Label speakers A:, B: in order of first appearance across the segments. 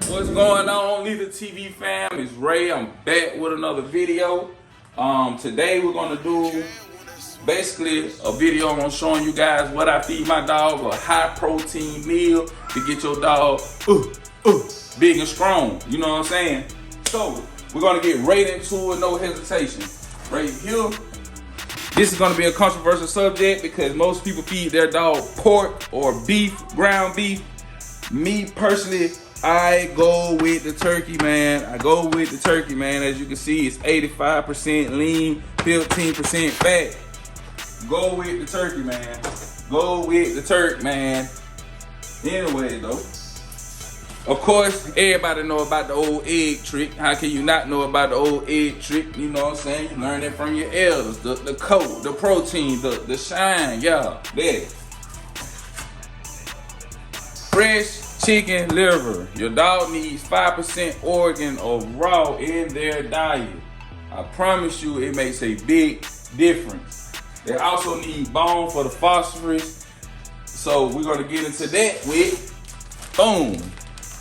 A: What's going on, Leader TV fam? It's Ray. I'm back with another video. Today we're gonna do basically a video on showing you guys what I feed my dog, a high protein meal to get your dog big and strong. You know what I'm saying? So we're gonna get right into it, no hesitation. Right here. This is gonna be a controversial subject because most people feed their dog pork or beef, ground beef. Me personally, I go with the turkey, man. As you can see, it's 85% lean, 15% fat. Go with the turkey, man. Anyway, though, of course, everybody know about the old egg trick. How can you not know about the old egg trick? You know what I'm saying? You learn it from your elders. The code, the protein, the shine, yeah. There. Fresh chicken liver. Your dog needs 5% organ or raw in their diet. I promise you it makes a big difference. They also need bone for the phosphorus. So we're gonna get into that with, boom,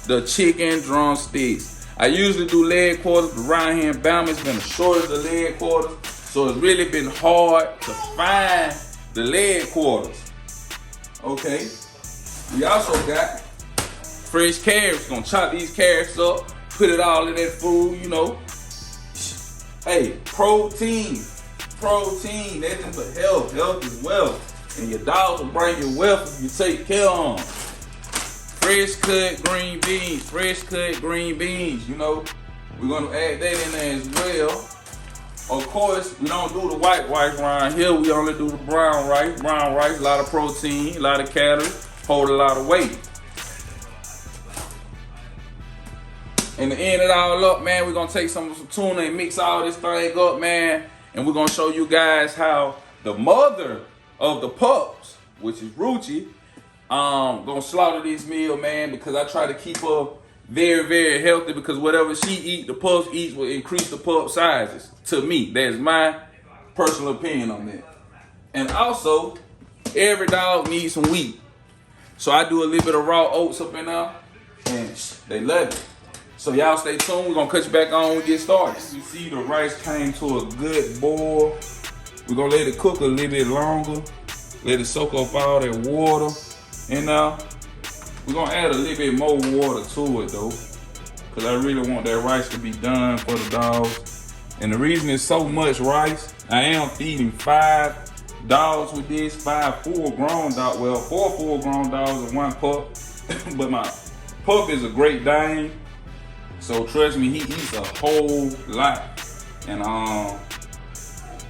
A: the chicken drumsticks. I usually do leg quarters, but around here in Bama, it's been the shortest of leg quarters. So it's really been hard to find the leg quarters. Okay. We also got fresh carrots. Gonna chop these carrots up, put it all in that food, you know. Hey, protein, nothing but health is wealth. And your dog will bring you wealth if you take care of them. Fresh cut green beans, you know. We're gonna add that in there as well. Of course, we don't do the white rice around here. We only do the brown rice. Brown rice, a lot of protein, a lot of calories, hold a lot of weight. And to end it all up, man, we're gonna take some tuna and mix all this thing up, man. And we're gonna show you guys how the mother of the pups, which is Ruchi, gonna slaughter this meal, man, because I try to keep her very, very healthy, because whatever she eat, the pups eat will increase the pup sizes. To me, that's my personal opinion on that. And also, every dog needs some wheat. So I do a little bit of raw oats up in there, and they love it. So y'all stay tuned. We're gonna cut you back on when we get started. You see the rice came to a good boil. We're gonna let it cook a little bit longer. Let it soak up all that water. And we're gonna add a little bit more water to it though, because I really want that rice to be done for the dogs. And the reason it's so much rice, I am feeding 5 dogs with this, 5 full-grown dogs. Well, 4 full-grown dogs and 1 pup. But my pup is a Great Dane. So trust me, he eats a whole lot. And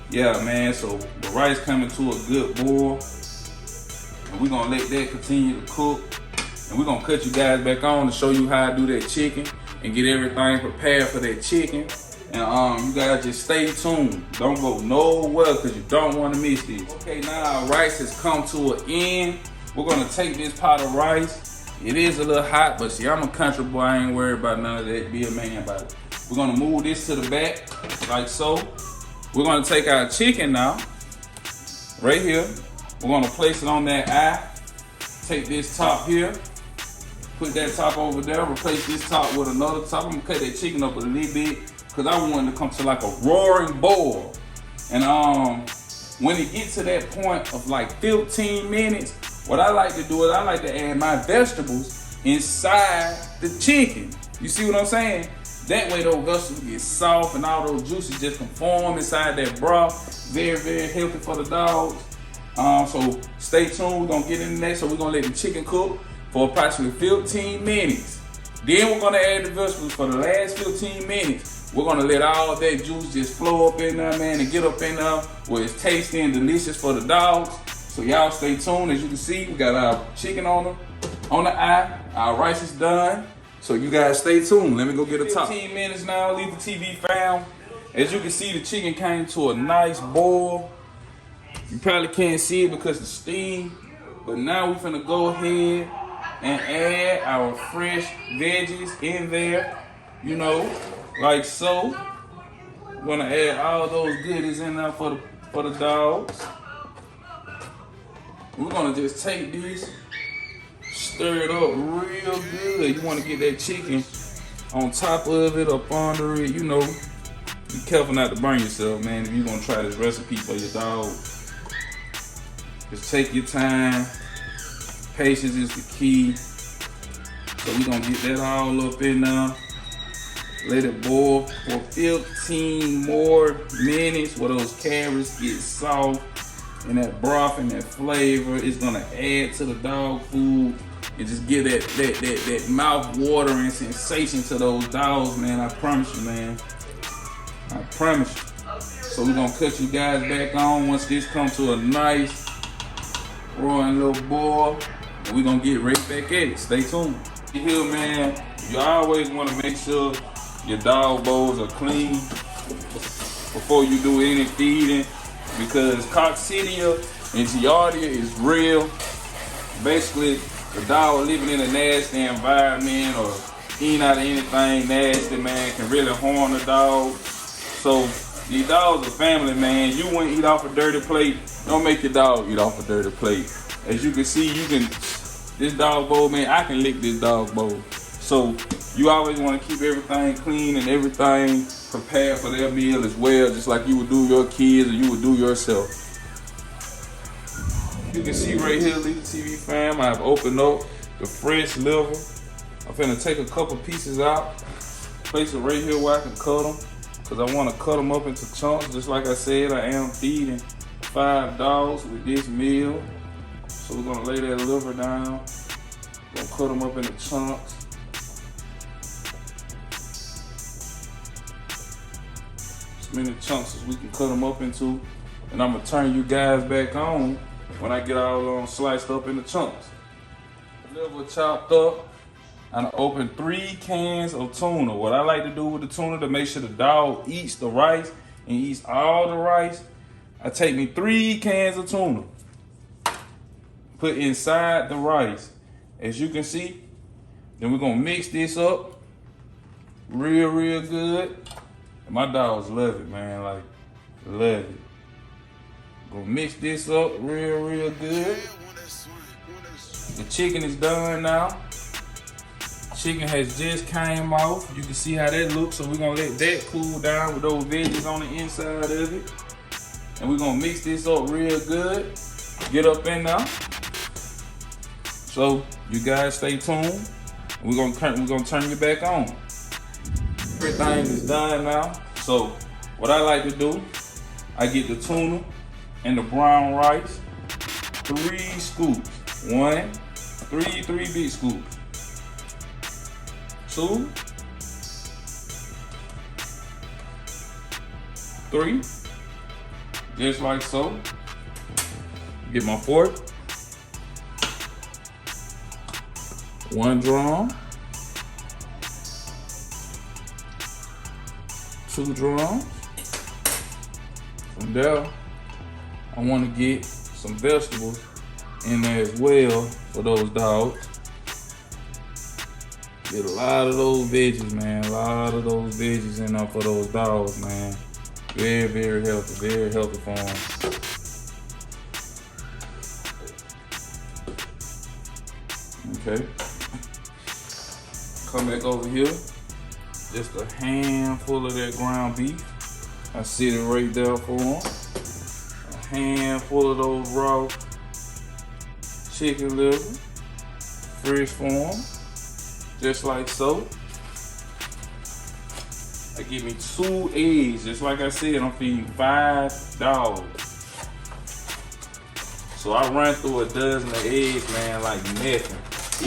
A: yeah, man, so the rice coming to a good boil. And we're gonna let that continue to cook. And we're gonna cut you guys back on to show you how I do that chicken and get everything prepared for that chicken. And you guys just stay tuned. Don't go nowhere because you don't wanna miss this. Okay, now our rice has come to an end. We're gonna take this pot of rice. It is a little hot, but see, I'm a country boy. I ain't worried about none of that. Be a man about it. We're gonna move this to the back, like so. We're gonna take our chicken now, right here. We're gonna place it on that eye. Take this top here, put that top over there, replace this top with another top. I'm gonna cut that chicken up a little bit, because I want it to come to like a roaring boil. And when it gets to that point of like 15 minutes, what I like to do is I like to add my vegetables inside the chicken. You see what I'm saying? That way those vegetables get soft and all those juices just conform inside that broth. Very, very healthy for the dogs. So stay tuned, we're gonna get into that. So we're gonna let the chicken cook for approximately 15 minutes. Then we're gonna add the vegetables for the last 15 minutes. We're gonna let all that juice just flow up in there, man, and get up in there where it's tasty and delicious for the dogs. So y'all stay tuned. As you can see, we got our chicken on the eye. Our rice is done. So you guys stay tuned. Let me go get a top. 15 minutes now, leave the TV fam. As you can see, the chicken came to a nice boil. You probably can't see it because of the steam. But now we're finna go ahead and add our fresh veggies in there. You know, like so. We're gonna add all those goodies in there for the dogs. We're gonna just take this, stir it up real good. You wanna get that chicken on top of it, up under it, you know. Be careful not to burn yourself, man, if you're gonna try this recipe for your dog. Just take your time. Patience is the key. So we're gonna get that all up in there. Let it boil for 15 more minutes where those carrots get soft and that broth and that flavor is gonna add to the dog food and just give that mouth watering sensation to those dogs, man. I promise you, man. I promise you. So we're gonna cut you guys back on once this comes to a nice roaring little boil. And we're gonna get right back at it. Stay tuned. Here, man, you always wanna make sure your dog bowls are clean before you do any feeding, because coccidia and giardia is real. Basically, the dog living in a nasty environment or eating out of anything nasty, man, can really harm the dog. So these dogs are family, man. You wouldn't eat off a dirty plate. Don't make your dog eat off a dirty plate. As you can see, this dog bowl, man, I can lick this dog bowl. So you always want to keep everything clean and everything prepared for their meal as well, just like you would do your kids or you would do yourself. You can see right here, Leader TV fam, I've opened up the fresh liver. I'm finna take a couple pieces out, place it right here where I can cut them, because I want to cut them up into chunks. Just like I said, I am feeding 5 dogs with this meal. So we're gonna lay that liver down, gonna cut them up into chunks. As many chunks as we can cut them up into, and I'm gonna turn you guys back on when I get all sliced up into chunks. Liver chopped up, and I opened 3 cans of tuna. What I like to do with the tuna to make sure the dog eats the rice and eats all the rice, I take me 3 cans of tuna, put inside the rice. As you can see, then we're gonna mix this up real good. And my dogs love it, man, like, love it. Gonna mix this up real good. The chicken is done now. Chicken has just came off. You can see how that looks, so we're gonna let that cool down with those veggies on the inside of it. And we're gonna mix this up real good. Get up in now. So you guys stay tuned. We're gonna turn you back on. Everything is done now. So what I like to do, I get the tuna and the brown rice, 3 scoops. 3 big scoops. 2, 3, just like so. Get my fork. 1 drum. 2 drums. From there, I want to get some vegetables in there as well for those dogs. Get a lot of those veggies, man. A lot of those veggies in there for those dogs, man. Very healthy for them. Okay. Come back over here. Just a handful of that ground beef. I sit it right there for them. A handful of those raw chicken liver, fresh for them, just like so. I give me 2 eggs, just like I said, I'm feeding 5 dogs. So I run through a dozen of eggs, man, like nothing.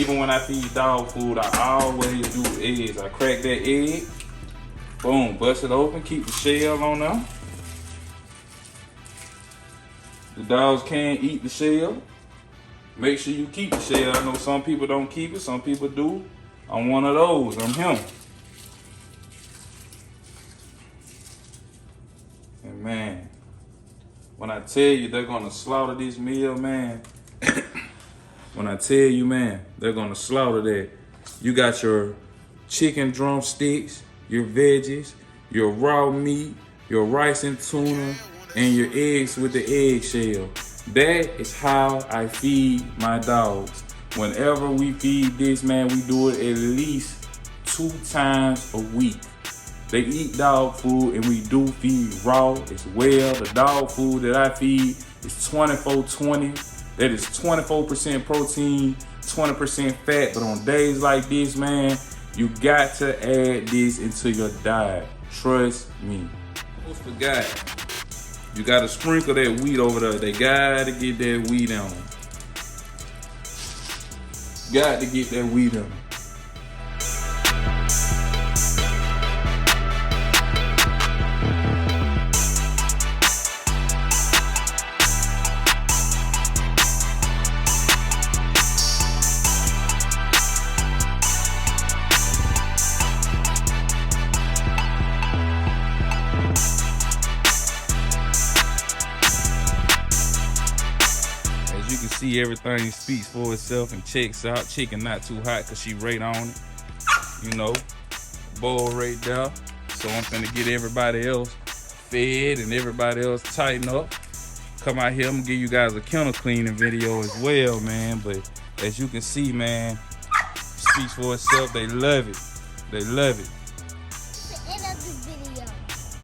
A: Even when I feed dog food, I always do eggs. I crack that egg, boom, bust it open, keep the shell on there. The dogs can't eat the shell. Make sure you keep the shell. I know some people don't keep it, some people do. I'm one of those, I'm him. And man, when I tell you they're gonna slaughter this meal, man, when I tell you, man, they're gonna slaughter that. You got your chicken drumsticks, your veggies, your raw meat, your rice and tuna, and your eggs with the eggshell. That is how I feed my dogs. Whenever we feed this, man, we do it at least 2 times a week. They eat dog food, and we do feed raw as well. The dog food that I feed is 24-20. That is 24% protein, 20% fat. But on days like this, man, you got to add this into your diet. Trust me. Almost forgot. You gotta sprinkle that wheat over there. They gotta get that wheat on them. Got to get that wheat on them. You can see everything speaks for itself and checks out. Chicken not too hot because she right on it. You know, bowl right there. So I'm finna get everybody else fed and everybody else tighten up. Come out here, I'm gonna give you guys a kennel cleaning video as well, man. But as you can see, man, speaks for itself. They love it. They love it.